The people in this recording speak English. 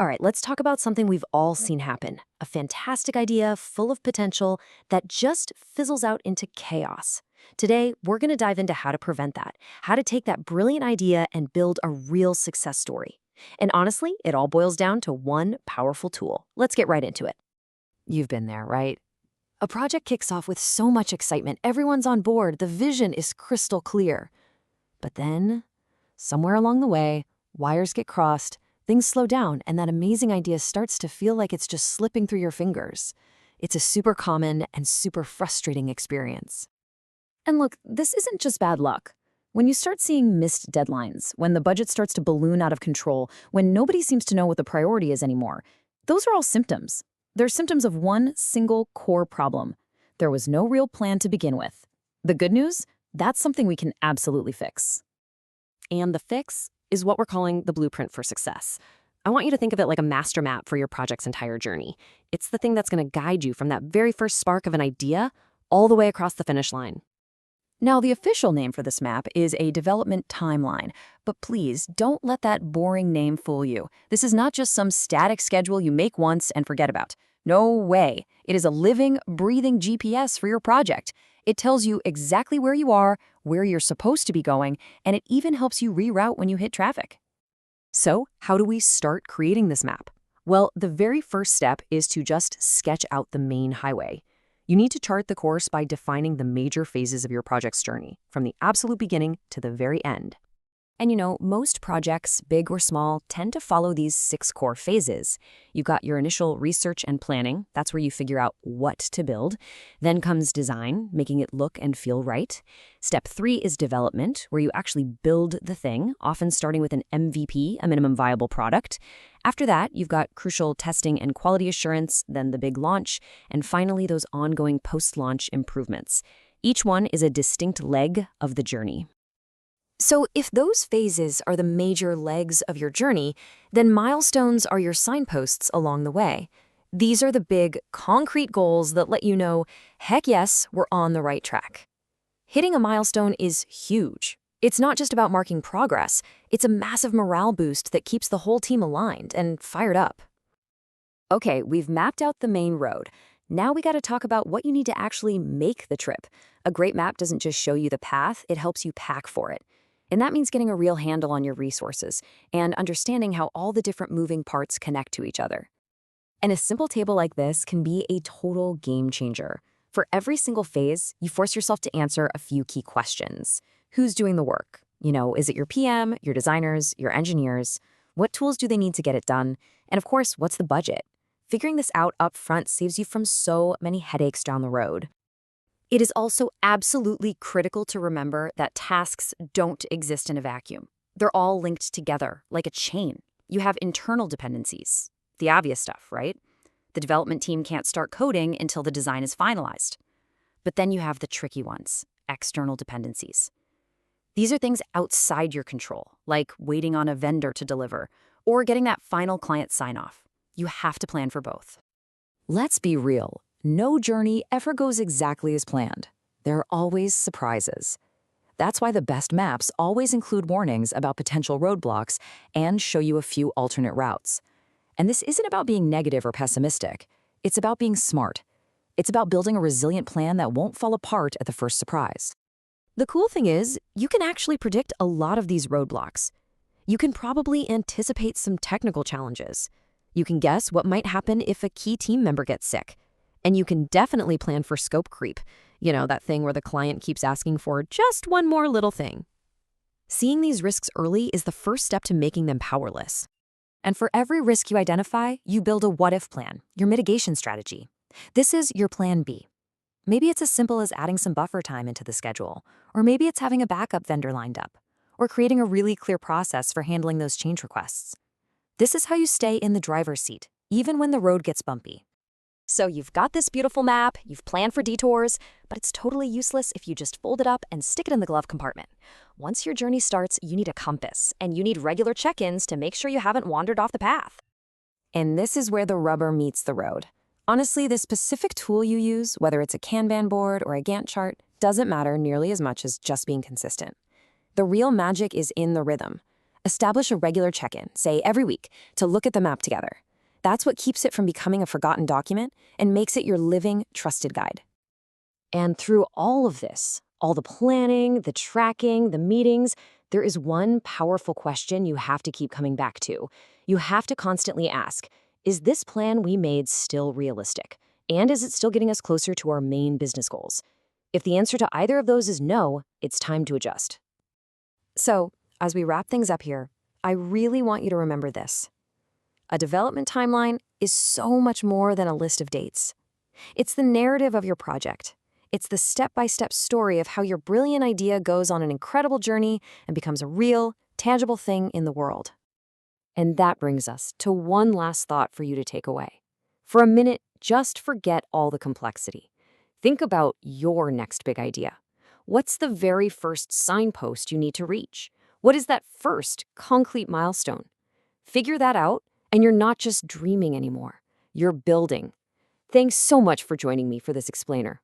All right, let's talk about something we've all seen happen. A fantastic idea full of potential that just fizzles out into chaos. Today, we're going to dive into how to prevent that, how to take that brilliant idea and build a real success story. And honestly, it all boils down to one powerful tool. Let's get right into it. You've been there, right? A project kicks off with so much excitement, everyone's on board, the vision is crystal clear. But then, somewhere along the way, wires get crossed, things slow down, and that amazing idea starts to feel like it's just slipping through your fingers. It's a super common and super frustrating experience. And look, this isn't just bad luck. When you start seeing missed deadlines, when the budget starts to balloon out of control, when nobody seems to know what the priority is anymore, those are all symptoms. They're symptoms of one single core problem. There was no real plan to begin with. The good news? That's something we can absolutely fix. And the fix is what we're calling the blueprint for success. I want you to think of it like a master map for your project's entire journey. It's the thing that's going to guide you from that very first spark of an idea all the way across the finish line. Now, the official name for this map is a development timeline, but please don't let that boring name fool you. This is not just some static schedule you make once and forget about. No way. It is a living, breathing GPS for your project. It tells you exactly where you are, where you're supposed to be going, and it even helps you reroute when you hit traffic. So, how do we start creating this map? Well, the very first step is to just sketch out the main highway. You need to chart the course by defining the major phases of your project's journey, from the absolute beginning to the very end. And most projects, big or small, tend to follow these 6 core phases. You've got your initial research and planning. That's where you figure out what to build. Then comes design, making it look and feel right. Step 3 is development, where you actually build the thing, often starting with an MVP, a minimum viable product. After that, you've got crucial testing and quality assurance, then the big launch, and finally those ongoing post-launch improvements. Each one is a distinct leg of the journey. So if those phases are the major legs of your journey, then milestones are your signposts along the way. These are the big, concrete goals that let you know, heck yes, we're on the right track. Hitting a milestone is huge. It's not just about marking progress. It's a massive morale boost that keeps the whole team aligned and fired up. Okay, we've mapped out the main road. Now we got to talk about what you need to actually make the trip. A great map doesn't just show you the path, it helps you pack for it. And that means getting a real handle on your resources and understanding how all the different moving parts connect to each other. And a simple table like this can be a total game changer. For every single phase, you force yourself to answer a few key questions. Who's doing the work? Is it your PM, your designers, your engineers? What tools do they need to get it done? And of course, what's the budget? Figuring this out up front saves you from so many headaches down the road. It is also absolutely critical to remember that tasks don't exist in a vacuum. They're all linked together, like a chain. You have internal dependencies. The obvious stuff, right? The development team can't start coding until the design is finalized. But then you have the tricky ones, external dependencies. These are things outside your control, like waiting on a vendor to deliver, or getting that final client sign-off. You have to plan for both. Let's be real. No journey ever goes exactly as planned. There are always surprises. That's why the best maps always include warnings about potential roadblocks and show you a few alternate routes. And this isn't about being negative or pessimistic. It's about being smart. It's about building a resilient plan that won't fall apart at the first surprise. The cool thing is, you can actually predict a lot of these roadblocks. You can probably anticipate some technical challenges. You can guess what might happen if a key team member gets sick. And you can definitely plan for scope creep. That thing where the client keeps asking for just one more little thing. Seeing these risks early is the first step to making them powerless. And for every risk you identify, you build a what-if plan, your mitigation strategy. This is your plan B. Maybe it's as simple as adding some buffer time into the schedule, or maybe it's having a backup vendor lined up, or creating a really clear process for handling those change requests. This is how you stay in the driver's seat, even when the road gets bumpy. So you've got this beautiful map, you've planned for detours, but it's totally useless if you just fold it up and stick it in the glove compartment. Once your journey starts, you need a compass, and you need regular check-ins to make sure you haven't wandered off the path. And this is where the rubber meets the road. Honestly, the specific tool you use, whether it's a Kanban board or a Gantt chart, doesn't matter nearly as much as just being consistent. The real magic is in the rhythm. Establish a regular check-in, say every week, to look at the map together. That's what keeps it from becoming a forgotten document and makes it your living, trusted guide. And through all of this, all the planning, the tracking, the meetings, there is one powerful question you have to keep coming back to. You have to constantly ask, is this plan we made still realistic? And is it still getting us closer to our main business goals? If the answer to either of those is no, it's time to adjust. So, as we wrap things up here, I really want you to remember this. A development timeline is so much more than a list of dates. It's the narrative of your project. It's the step-by-step story of how your brilliant idea goes on an incredible journey and becomes a real, tangible thing in the world. And that brings us to one last thought for you to take away. For a minute, just forget all the complexity. Think about your next big idea. What's the very first signpost you need to reach? What is that first concrete milestone? Figure that out, and you're not just dreaming anymore. You're building. Thanks so much for joining me for this explainer.